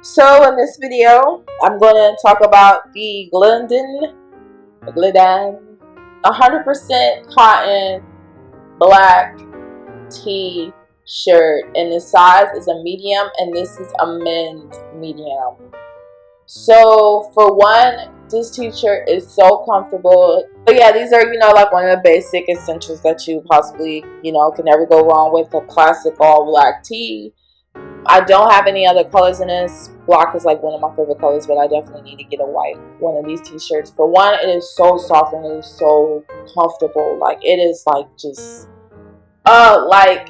So in this video, I'm going to talk about the Gildan 100% cotton black t-shirt, and the size is a medium, and this is a men's medium. So for one, this t-shirt is so comfortable. But yeah, these are, like one of the basic essentials that you possibly, can never go wrong with. A classic all black tee. I don't have any other colors in this. Black is like one of my favorite colors, but I definitely need to get a white one of these t-shirts. For one, it is so soft and it is so comfortable. Like, it is like just like,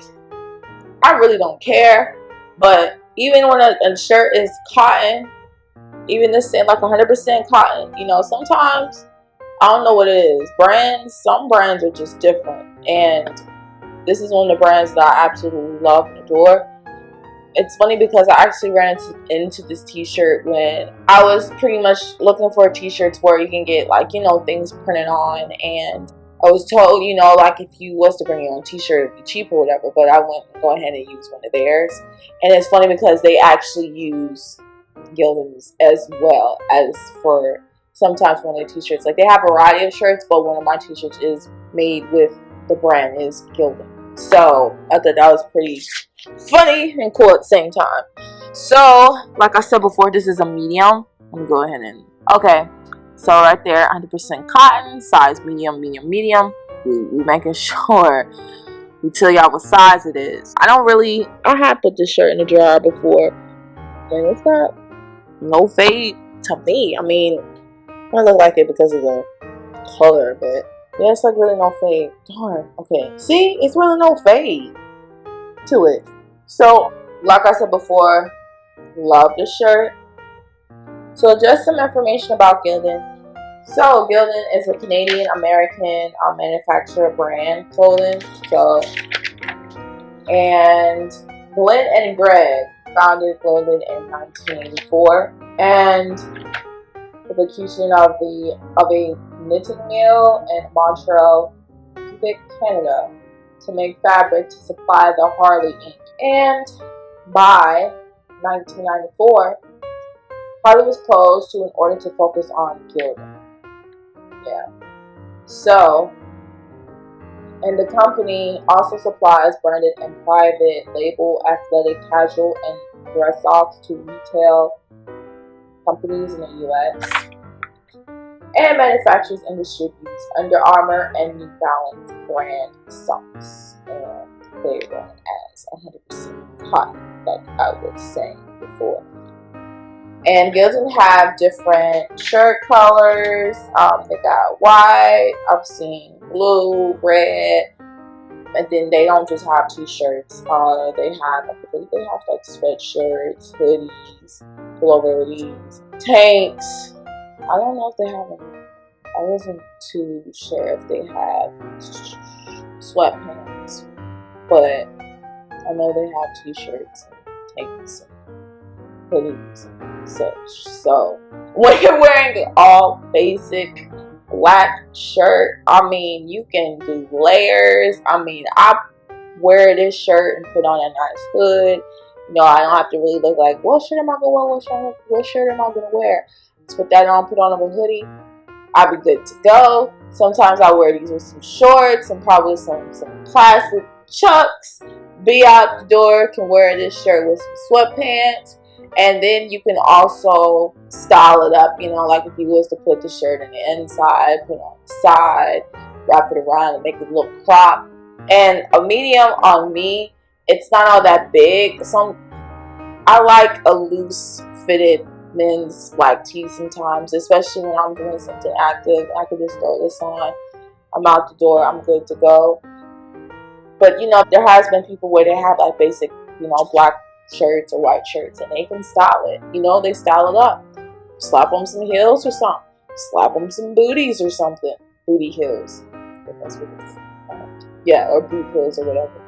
I really don't care. But even when a shirt is cotton, even this saying like 100% cotton, sometimes I don't know what it is. Some brands are just different, and this is one of the brands that I absolutely love and adore. It's funny because I actually ran into this t-shirt when I was pretty much looking for t-shirts where you can get like, things printed on, and I was told, like if you was to bring your own t-shirt, it'd be cheap or whatever, but I went and go ahead and use one of theirs. And it's funny because they actually use Gildan's as well as for sometimes one of their t-shirts. Like, they have a variety of shirts, but one of my t-shirts is made with the brand is Gildan. So I thought that was pretty funny and cool at the same time. So like I said before, this is a medium. Let me go ahead and okay, so right there, 100% cotton, size medium. We making sure we tell y'all what size it is. I have put this shirt in the dryer before, and it's not no fade to me. I mean, I look like it because of the color, but yeah, it's like really no fade. Darn. Okay. See? It's really no fade to it. So, like I said before, love the shirt. So, just some information about Gildan. So, Gildan is a Canadian-American manufacturer brand clothing. So, and Glenn and Greg founded Gildan in 1984. And the location of a knitting mill in Montreal, Quebec, Canada, to make fabric to supply the Harley ink. And by 1994, Harley was closed in order to focus on Gildan. Yeah. So, and the company also supplies branded and private label athletic, casual, and dress socks to retail companies in the U.S. and manufactures and distributes Under Armour and New Balance brand socks, and they run as 100% cotton, like I was saying before. And Gildan have different shirt colors. They got white, I've seen blue, red, and then they don't just have t-shirts. They have like sweatshirts, hoodies, pullover hoodies, tanks. I don't know if they have them. I wasn't too sure if they have sweatpants, but I know they have t-shirts and tanks and hoodies and such. So when you're wearing an all basic black shirt, I mean, you can do layers. I mean, I wear this shirt and put on a nice hood. I don't have to really look like, what shirt am I gonna wear? What shirt am I gonna wear? Just put that on, put on a hoodie. I'll be good to go. Sometimes I wear these with some shorts and probably some classic chucks. Be out the door, can wear this shirt with some sweatpants. And then you can also style it up, like if you was to put the shirt in the inside, put it on the side, wrap it around and make it look crop. And a medium on me, it's not all that big. I like a loose fitted men's black tee sometimes, especially when I'm doing something active. I could just throw this on. I'm out the door. I'm good to go. But there has been people where they have like basic, black shirts or white shirts, and they can style it. They style it up. Slap them some heels or something. Slap them some booties or something. Booty heels. I think that's what it's called. Yeah, or boot heels or whatever.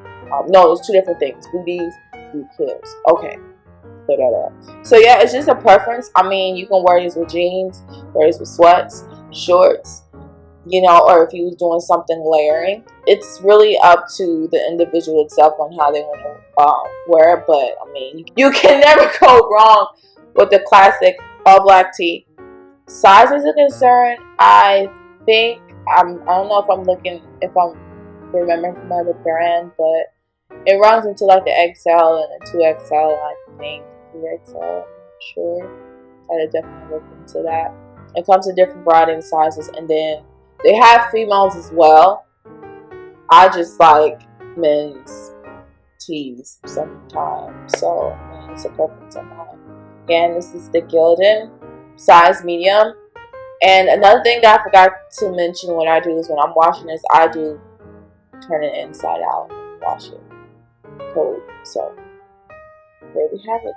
No, there's two different things. Booties, boot heels. Okay. Clear that up. So yeah, it's just a preference. I mean, you can wear these with jeans, wear these with sweats, shorts, or if you was doing something layering. It's really up to the individual itself on how they want to wear it. But I mean, you can never go wrong with the classic all black tee. Size is a concern. I think I don't know if I'm remembering from another brand, but it runs into like the XL and the 2XL, I think 3XL. I'm not sure. I'd definitely look into that. It comes in different variety of sizes, and then they have females as well. I just like men's tees sometimes, so it's a preference of mine. Again, this is the Gildan size medium. And another thing that I forgot to mention when I do this, when I'm washing this, I do turn it inside out and wash it cold. So there we have it.